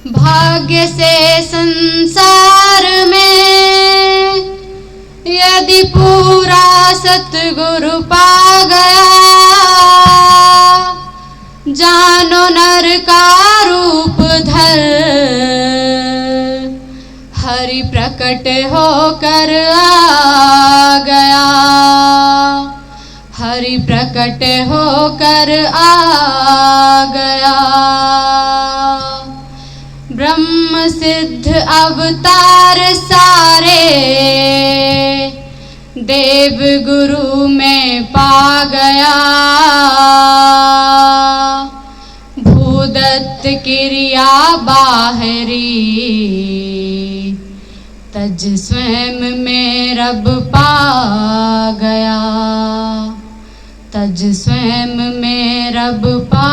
भाग्य से संसार में यदि पूरा सतगुरु पा गया, जानो नर का रूप धर हरि प्रकट होकर आ गया, हरि प्रकट होकर आ गया। ब्रह्म सिद्ध अवतार सारे देव गुरु में पा गया, भूदत्त क्रिया बाहरी तज स्वयं में रब पा गया, तज स्वयं में रब पा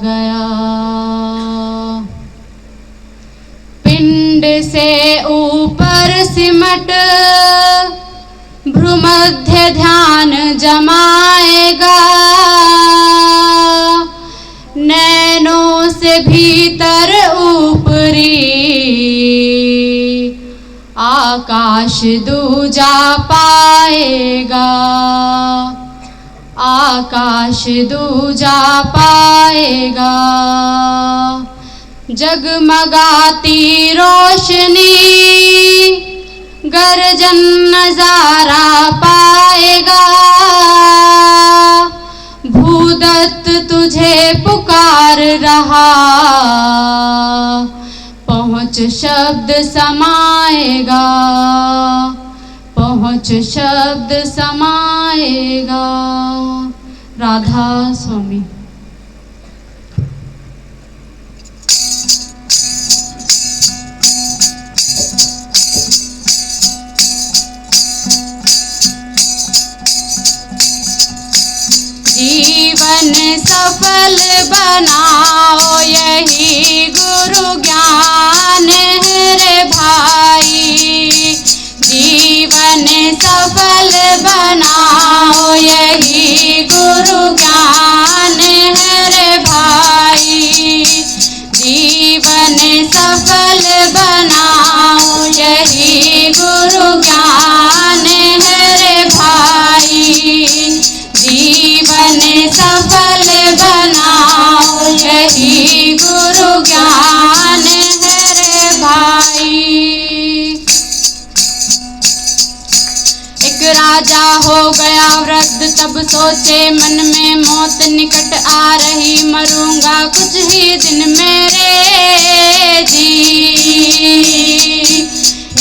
गया। पिंड से ऊपर सिमट भ्रूमध्य ध्यान जमाएगा, नैनों से भीतर ऊपरी आकाश दूजा पाएगा, आकाश दूजा पाएगा। जगमगाती रोशनी गर्जन नजारा पाएगा, भूदत्त तुझे पुकार रहा, पहुँच शब्द समाएगा, पहुँच शब्द समाएगा। राधा स्वामी। जीवन सफल बनाओ यही गुरु ज्ञान है रे भाई, जीवन सफल बनाओ यही गुरु ज्ञान है रे भाई, जीवन सफल बनाओ यही गुरु ज्ञान है रे भाई, जीवन सफल बनाओ यही गुरु ज्ञान है रे भाई। एक राजा हो गया वृद्ध तब सोचे मन में मौत निकट आ रही, मरूंगा कुछ ही दिन मेरे जी।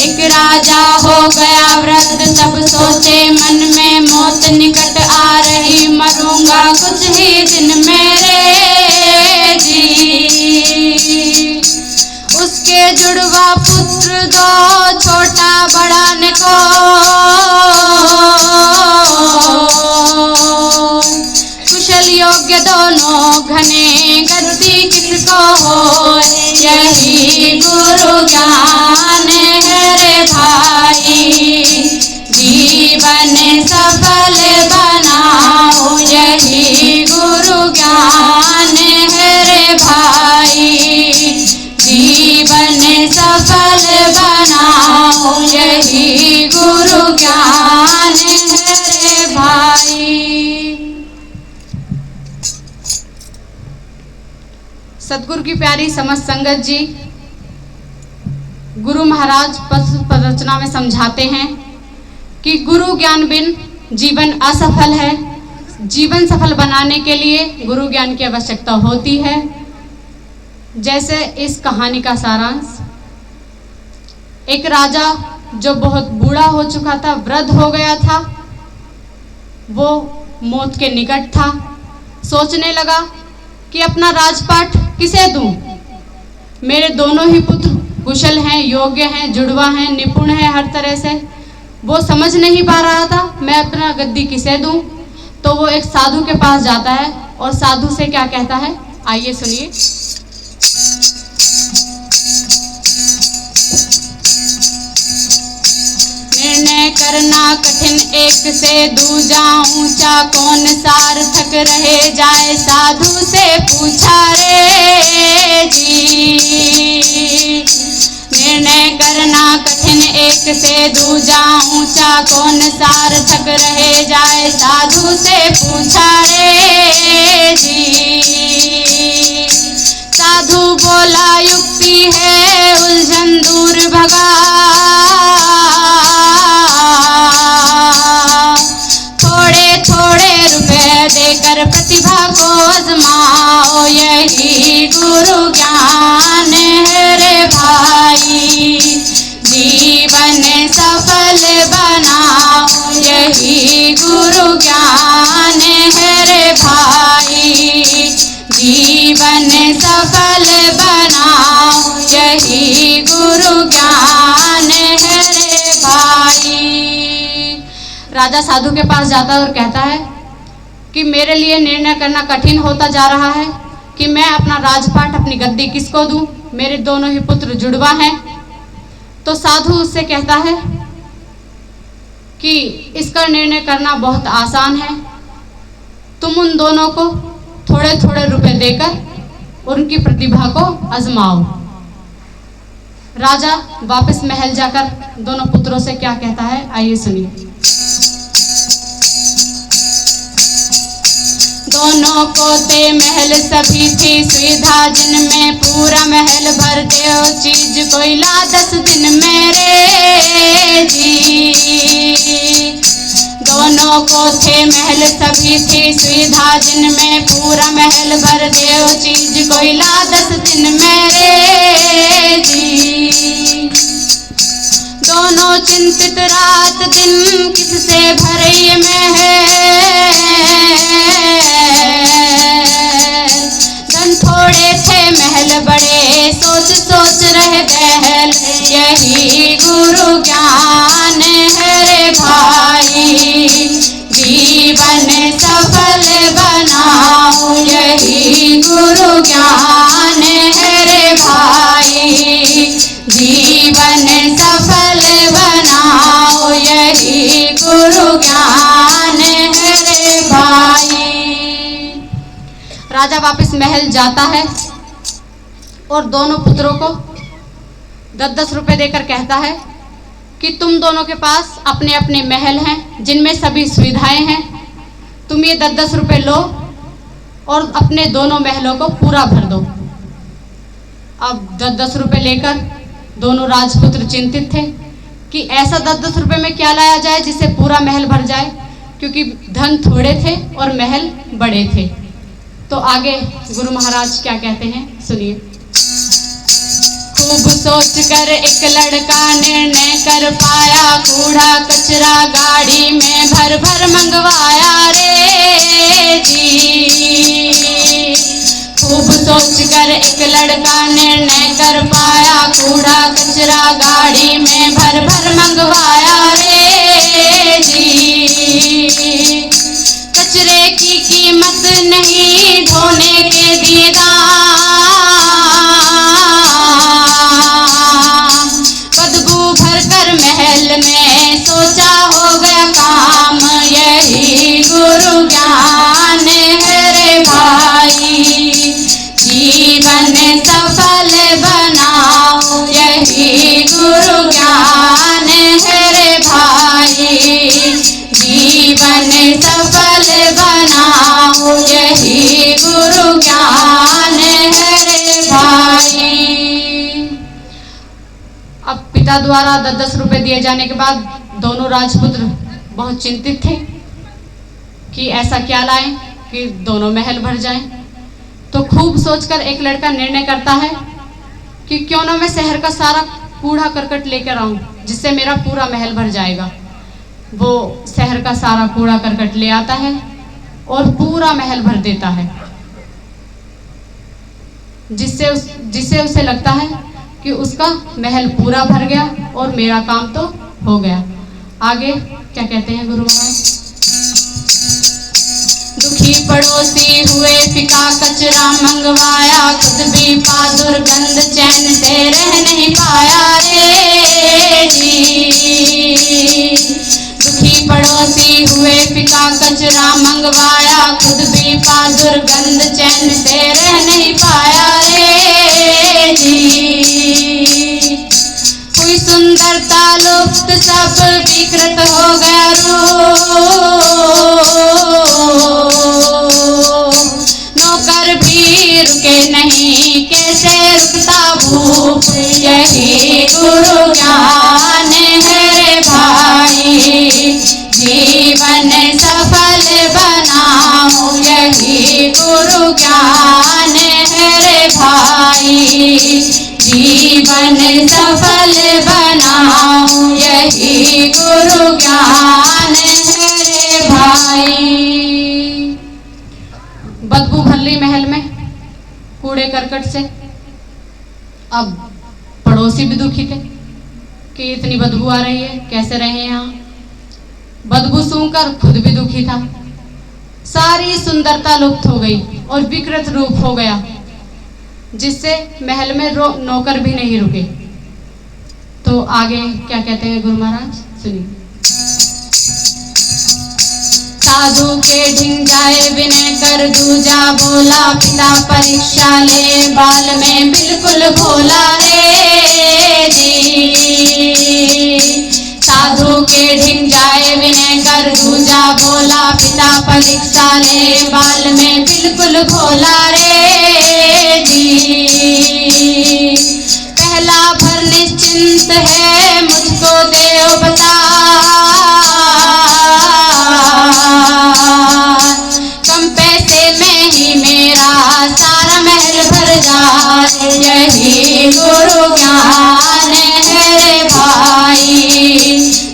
एक राजा हो गया वृद्ध तब सोचे मन में मौत निकट आ रही, मरूंगा कुछ ही दिन मेरे जी। उसके जुड़वा पुत्र दो छोटा बड़ा ने को, कुशल योग्य दोनों घने गद्दी किसको हो, यही गुरु ज्ञान है रे भाई, जीवन सफल बनाओ यही गुरु ज्ञान है रे भाई, जीवन सफल बनाओ यही गुरु ज्ञान है रे भाई। सतगुरु की प्यारी समस्त संगत जी, गुरु महाराज पद रचना में समझाते हैं कि गुरु ज्ञान बिन जीवन असफल है। जीवन सफल बनाने के लिए गुरु ज्ञान की आवश्यकता होती है। जैसे इस कहानी का सारांश, एक राजा जो बहुत बूढ़ा हो चुका था, वृद्ध हो गया था, वो मौत के निकट था। सोचने लगा कि अपना राजपाट किसे दूं? मेरे दोनों ही पुत्र कुशल हैं, योग्य हैं, जुड़वा हैं, निपुण हैं हर तरह से। वो समझ नहीं पा रहा था मैं अपना गद्दी किसे दूं। तो वो एक साधु के पास जाता है और साधु से क्या कहता है, आइए सुनिए। निर्णय करना कठिन एक से दूजा ऊंचा, कौन सार्थक रहे जाए साधु से पूछा रे जी। निर्णय करना कठिन एक से दूजा ऊंचा, कौन सार्थक रहे जाए साधु से पूछा रे जी। साधु बोला युक्ति है उलझन दूर भगा, थोड़े थोड़े रुपए देकर प्रतिभा को आजमाओ, यही गुरु ज्ञान है रे भाई। जीवन सफल बनाओ, यही गुरु ज्ञान है रे भाई। जीवन सफल बनाओ, यही गुरु ज्ञान है रे भाई। राजा साधु के पास जाता है और कहता है कि मेरे लिए निर्णय करना कठिन होता जा रहा है कि मैं अपना राजपाट, अपनी गद्दी किसको दूं। मेरे दोनों ही पुत्र जुड़वा हैं। तो साधु उससे कहता है कि इसका निर्णय करना बहुत आसान है, तुम उन दोनों को थोड़े थोड़े रुपए देकर उनकी प्रतिभा को आजमाओ। राजा वापस महल जाकर दोनों पुत्रों से क्या कहता है, आइए सुनिए। दोनों को ते महल सभी थी सुविधा, जिनमें पूरा महल भर दो चीज कोई ला 10 दिन में रे जी। दोनों को थे महल सभी थी सुविधा, जिनमें पूरा महल भर दो चीज कोई ला 10 दिन में रे जी। दोनों चिंतित रात दिन किससे भरे महल, धन थोड़े थे महल बड़े सोच सोच रह बहल, यही गुरु ज्ञान है रे भाई। जीवन सफल बनाओ, यही गुरु ज्ञान है रे भाई। जीवन सफल बनाओ, यही गुरु ज्ञान है रे भाई। राजा वापस महल जाता है और दोनों पुत्रों को 10-10 रुपए देकर कहता है कि तुम दोनों के पास अपने अपने महल हैं जिनमें सभी सुविधाएं हैं, तुम ये 10-10 रुपए लो और अपने दोनों महलों को पूरा भर दो। अब 10-10 रुपए लेकर दोनों राजपुत्र चिंतित थे कि ऐसा 10-10 रुपए में क्या लाया जाए जिससे पूरा महल भर जाए, क्योंकि धन थोड़े थे और महल बड़े थे। तो आगे गुरु महाराज क्या कहते हैं, सुनिए। खूब सोच कर एक लड़का निर्णय कर पाया, कूड़ा कचरा गाड़ी में भर भर मंगवाया रे जी। खूब सोच कर एक लड़का निर्णय कर पाया, कूड़ा कचरा गाड़ी में भर भर मंगवाया रे जी। कचरे की कीमत नहीं ढोने के दिए दाम, बदबू भर कर महल में सोचा हो गया काम, यही गुरु ज्ञान है रे भाई। जीवन सफल बनाओ, यही गुरु ज्ञान है रे भाई। जीवन सफल बनाओ, यही गुरु ज्ञान है रे भाई। अब पिता द्वारा 10-10 रुपए दिए जाने के बाद दोनों राजपुत्र बहुत चिंतित थे कि ऐसा क्या लाएं कि दोनों महल भर जाएं। तो खूब सोचकर एक लड़का निर्णय करता है कि क्यों ना मैं शहर का सारा कूड़ा करकट लेकर आऊं जिससे मेरा पूरा महल भर जाएगा। वो शहर का सारा कूड़ा करकट ले आता है और पूरा महल भर देता है, जिससे उसे लगता है कि उसका महल पूरा भर गया और मेरा काम तो हो गया। आगे क्या कहते हैं गुरु महाराज। दुखी पड़ोसी हुए फिका कचरा मंगवाया, खुद भी पा दुर्गंध चैन से रह नहीं पाया रे जी। हुए फिका कचरा मंगवाया, खुद भी पा दुर्गंध चैन से रह नहीं पाया रे जी। हुई सुंदरता लुप्त सब विकृत हो गया रूप, नौकर भी रुके नहीं कैसे रुकता भूप। यही गुरु ज्ञान है रे भाई, जीवन सफल बनाऊं। यही गुरु ज्ञान है रे भाई, जीवन सफल बनाऊं। यही गुरु ज्ञान है रे भाई। बदबू भल्ली महल में कूड़े करकट से अब पड़ोसी भी दुखी थे कि इतनी बदबू आ रही है, कैसे रहे यहाँ। बदबू सूंघकर खुद भी दुखी था। सारी सुंदरता लुप्त हो गई और विकृत रूप हो गया, जिससे महल में नौकर भी नहीं रुके। तो आगे क्या कहते हैं गुरु महाराज, सुनिए। साधु के ढिंग जाए विनय कर दूजा बोला, पिता परीक्षा ले बाल में बिल्कुल भोला रे जी। साधु के ढिंग जाए विनय कर दूजा बोला, पिता परीक्षा ले बाल में बिल्कुल भोला रे जी। पहला भर निश्चिंत है मुझको देव बता, कम पैसे में ही मेरा सारा महल भर जाए। यही गुरु ज्ञान है रे भाई,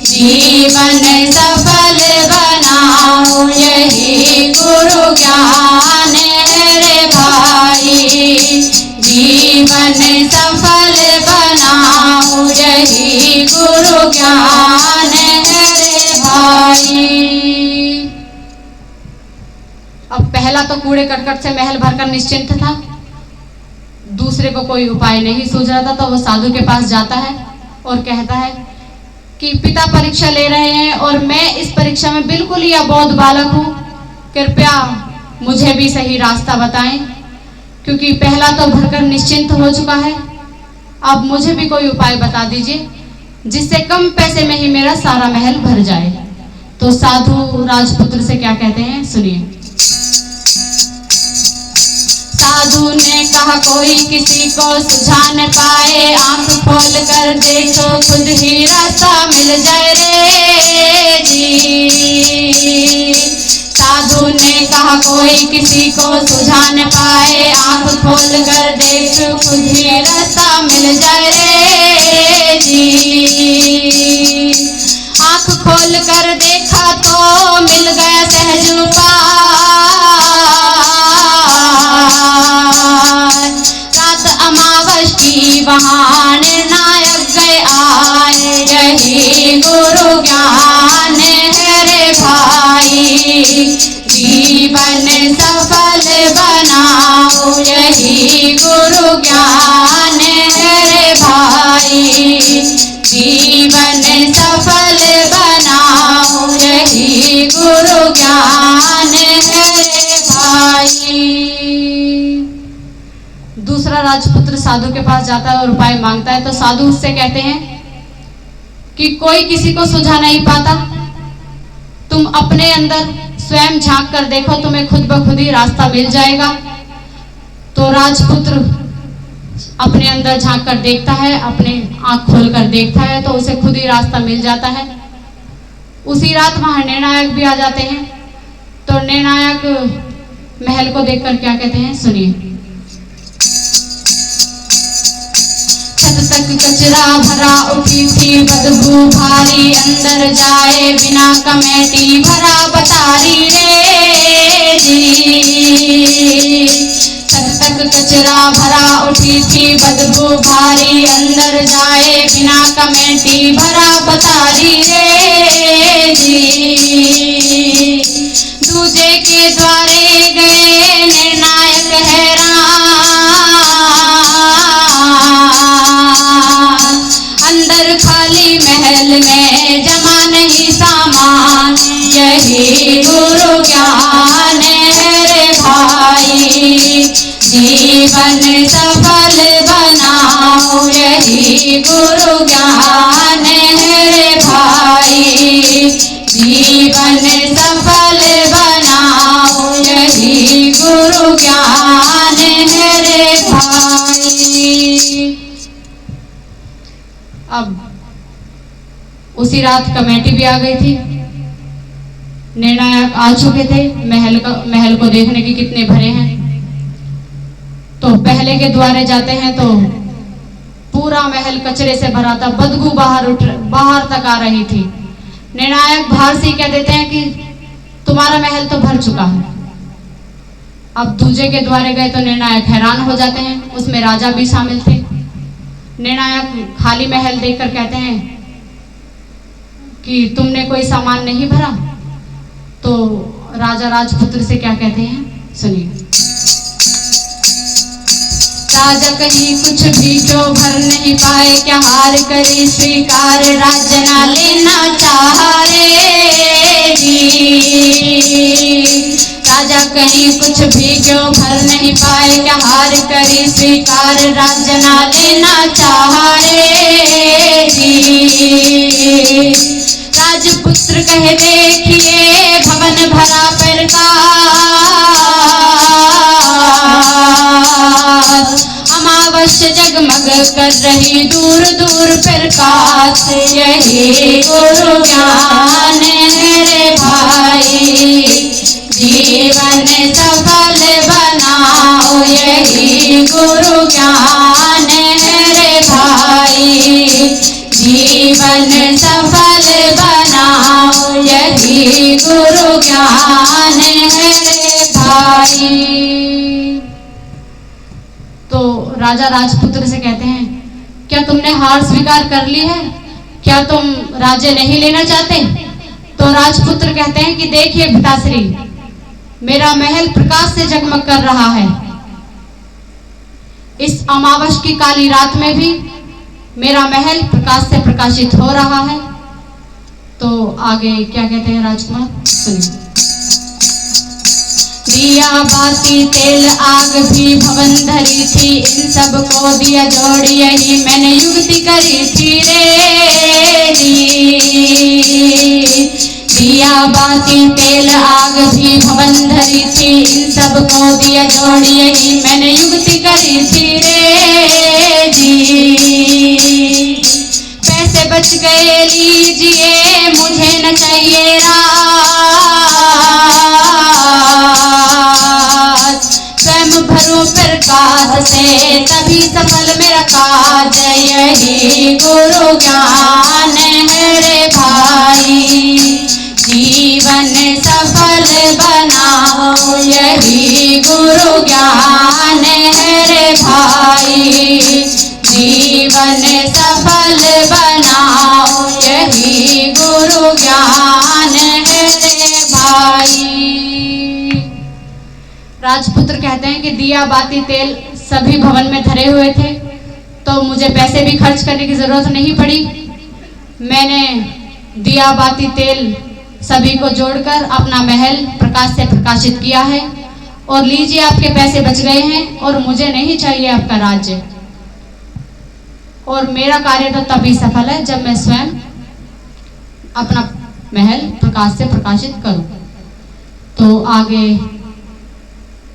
जीवन सफल बनाऊं। यही गुरु ज्ञान है रे भाई, जीवन सफल बनाऊं। यही गुरु ज्ञान है रे भाई। अब पहला तो कूड़े करकट से महल भरकर निश्चिंत था, दूसरे को कोई उपाय नहीं सूझ रहा था, तो वो साधु के पास जाता है और कहता है कि पिता परीक्षा ले रहे हैं और मैं इस परीक्षा में बिल्कुल ही अबोध बालक हूँ, कृपया मुझे भी सही रास्ता बताएं, क्योंकि पहला तो भरकर निश्चिंत हो चुका है। अब मुझे भी कोई उपाय बता दीजिए जिससे कम पैसे में ही मेरा सारा महल भर जाए। तो साधु राजपुत्र से क्या कहते हैं, सुनिए। साधु ने कहा कोई किसी को सुझा न पाए, आंख खोल कर देखो खुद ही रास्ता मिल जाए रे जी। साधु ने कहा कोई किसी को सुझा न पाए, आंख खोल कर देखो खुद ही रास्ता मिल जाए रे जी। आंख खोल कर देखा तो मिल गया सहज उपाय, रात अमावस की वहाँ निर्णायक गए आए। यही गुरु ज्ञान है रे भाई, जीवन सफल बनाओ। यही गुरु ज्ञान है रे भाई, जीवन सफल बनाओ। यही गुरु ज्ञान है रे भाई। दूसरा राजपुत्र साधु के पास जाता है और उपाय मांगता है, तो साधु उससे कहते हैं कि कोई किसी को सुझा नहीं पाता, तुम अपने अंदर स्वयं झांक कर देखो, तुम्हें खुद ब खुद ही रास्ता मिल जाएगा। तो राजपुत्र अपने अंदर झांक कर देखता है, अपने आंख खोल कर देखता है, तो उसे खुद ही रास्ता मिल जाता है। उसी रात वहां निर्णायक भी आ जाते हैं। तो निर्णायक महल को देखकर क्या कहते हैं, सुनिए। छत तक कचरा भरा उठी थी बदबू भारी, अंदर जाए बिना कमेटी भरा बतारी रे जी। छत तक कचरा भरा उठी थी बदबू भारी, अंदर जाए बिना कमेटी भरा बतारी रे जी। दूजे के द्वारे गए निर्णायक हैरान, अंदर खाली महल में जमा नहीं सामान। यही गुरु ज्ञान है रे भाई, जीवन सफल बनाओ यही गुरु ज्ञान है रे भाई, जीवन सफल बनाओ यही गुरु ज्ञान है रे भाई। अब उसी रात कमेटी भी आ गई थी, निर्णायक आ चुके थे महल को देखने की कितने भरे हैं। तो पहले के द्वारे जाते हैं तो पूरा महल कचरे से भरा था, बदबू बाहर तक आ रही थी। निर्णायक बाहर से कह देते हैं कि तुम्हारा महल तो भर चुका है। अब दूजे के द्वारे गए तो निर्णायक हैरान हो जाते हैं, उसमें राजा भी शामिल थे। निर्णायक खाली महल देखकर कहते हैं कि तुमने कोई सामान नहीं भरा। तो राजा राजपुत्र से क्या कहते हैं, सुनिए। राजा कहीं कुछ भी क्यों भर नहीं पाए, क्या हार करी स्वीकार, राज्य ना लेना चाह रे जी। राजा कहीं कुछ भी क्यों भर नहीं पाए, क्या हार करी स्वीकार, राज्य ना लेना चाह रे जी। राजपुत्र कहे देखिए भवन भरा प्रकाश, अमावस्या जगमग कर रही दूर दूर प्रकाश, यही गुरु ज्ञान है रे भाई, जीवन सफल बनाओ यही गुरु ज्ञान है रे भाई, जीवन सफल बनाओ यही गुरु ज्ञान है रे भाई। तो राजा राजपुत्र से कहते हैं क्या तुमने हार स्वीकार कर ली है, क्या तुम राज्य नहीं लेना चाहते। तो राजपुत्र कहते हैं कि देखिए पिताश्री, मेरा महल प्रकाश से जगमग कर रहा है, इस अमावस की काली रात में भी मेरा महल प्रकाश से प्रकाशित हो रहा है। तो आगे क्या कहते हैं राजकुमार, सुनिए। दिया बाती तेल आग भी भवन धरी थी, इन सब को दिया जोड़ यही मैंने युक्ति करी थी रे जी। दिया बाती तेल आग भी भवन धरी थी, इन सब को दिया जोड़ यही मैंने युक्ति करी थी रे जी। पैसे बच गए लीजिए मुझे न चाहिए राज, स्वयं भरूं प्रकाश से तभी सफल मेरा काज, यही गुरु ज्ञान है रे भाई, जीवन सफल बनाओ यही गुरु ज्ञान है रे भाई, जीवन सफल बनाओ यही गुरु ज्ञान है रे भाई। राजपुत्र कहते हैं कि दिया बाती तेल सभी भवन में धरे हुए थे, तो मुझे पैसे भी खर्च करने की जरूरत नहीं पड़ी। मैंने दिया बाती तेल सभी को जोड़कर अपना महल प्रकाश से प्रकाशित किया है, और लीजिए आपके पैसे बच गए हैं, और मुझे नहीं चाहिए आपका राज्य, और मेरा कार्य तो तभी सफल है जब मैं स्वयं अपना महल प्रकाश से प्रकाशित करूं। तो आगे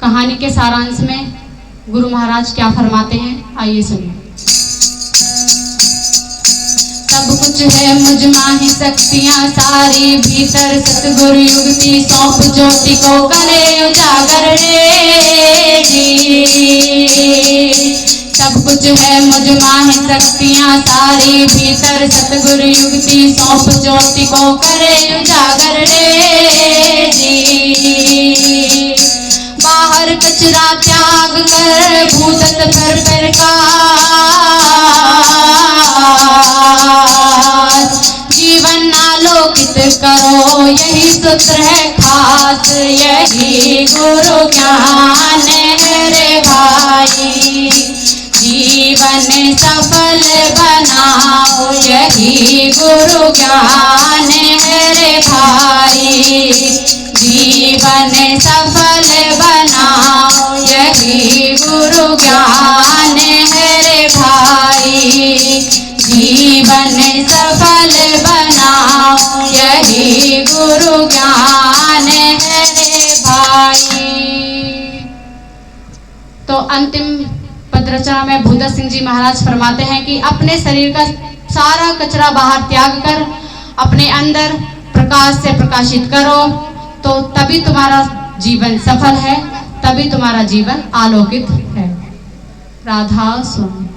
कहानी के सारांश में गुरु महाराज क्या फरमाते हैं, आइए सुनिए। सब कुछ है मुझ माही शक्तियां सारी, भीतर सतगुरु युक्ति सौंप ज्योति को करे उजागर रे जी। सब कुछ है मुझ माही शक्तियां सारी, भीतर सतगुरु युक्ति सौंप ज्योति को करे उजागर रे जी। बाहर कचरा त्याग कर भूतत पर प्रकाश, जीवन आलोकित करो यही सूत्र है खास, यही गुरु ज्ञान है रे भाई, जीवन सफल बनाओ यही गुरु ज्ञान है रे भाई। जीवन सफल बनाओ यही गुरु ज्ञान है रे भाई। जीवन सफल बनाओ यही गुरु ज्ञान है रे भाई। तो अंतिम पद रचना में भूदत्त सिंह जी महाराज फरमाते हैं कि अपने शरीर का सारा कचरा बाहर त्याग कर अपने अंदर प्रकाश से प्रकाशित करो, तो तभी तुम्हारा जीवन सफल है, तभी तुम्हारा जीवन आलोकित है। राधा स्वामी।